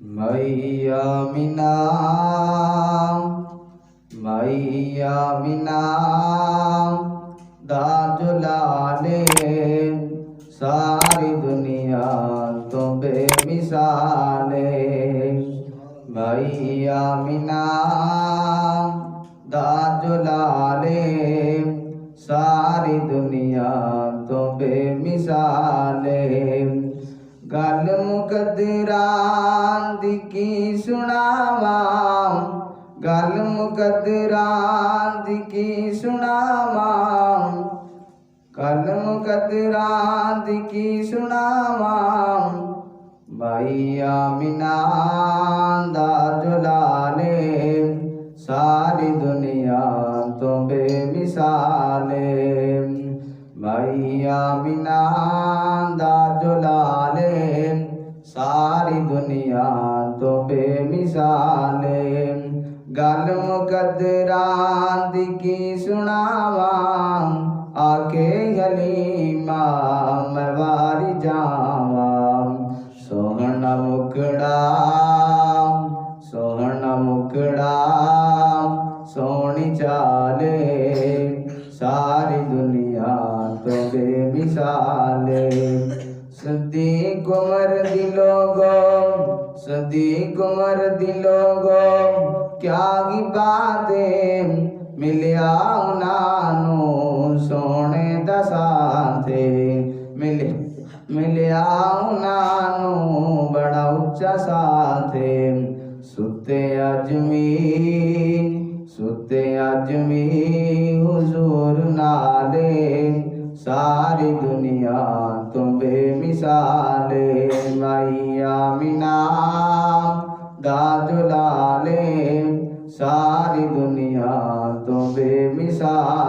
मैया मीना मैया मीना दा जुलाले सारी दुनिया तो बेमिसाले। मैया मीना दा जुलाले सारी दुनिया तो बेमिसाले। गल मुकद्दरां दी की सुनावा, गल मुकद्दरां दी की सुनावा, गल मुकद्दरां दी की सुनावा। मैया मीना दा जुलाले सारी दुनिया तो बेमिसाले। मैया मीना दा जुलाले सारी दुनिया तो बेमिसाले। गल मुकद्दरां दी की सुनावा, आके हलीमा मैं वारी जावा। सोहना मुकड़ा सोहना मुकड़ा सोहनी चाले सारी दुनिया तो बेमिसाले। सदीक उमर दी लोगो, सदीक उमर दी लोगो क्या ही बातें मिलिया उन्हानू सोने दा साथे। मिलिया उन्हानू बड़ा उच्चा साथे। सुते अजमी हुजूर नाले सारी दुनिया तो बेमिसाले। मैया मीना दा जुलाले सारी दुनिया तो बेमिसाले।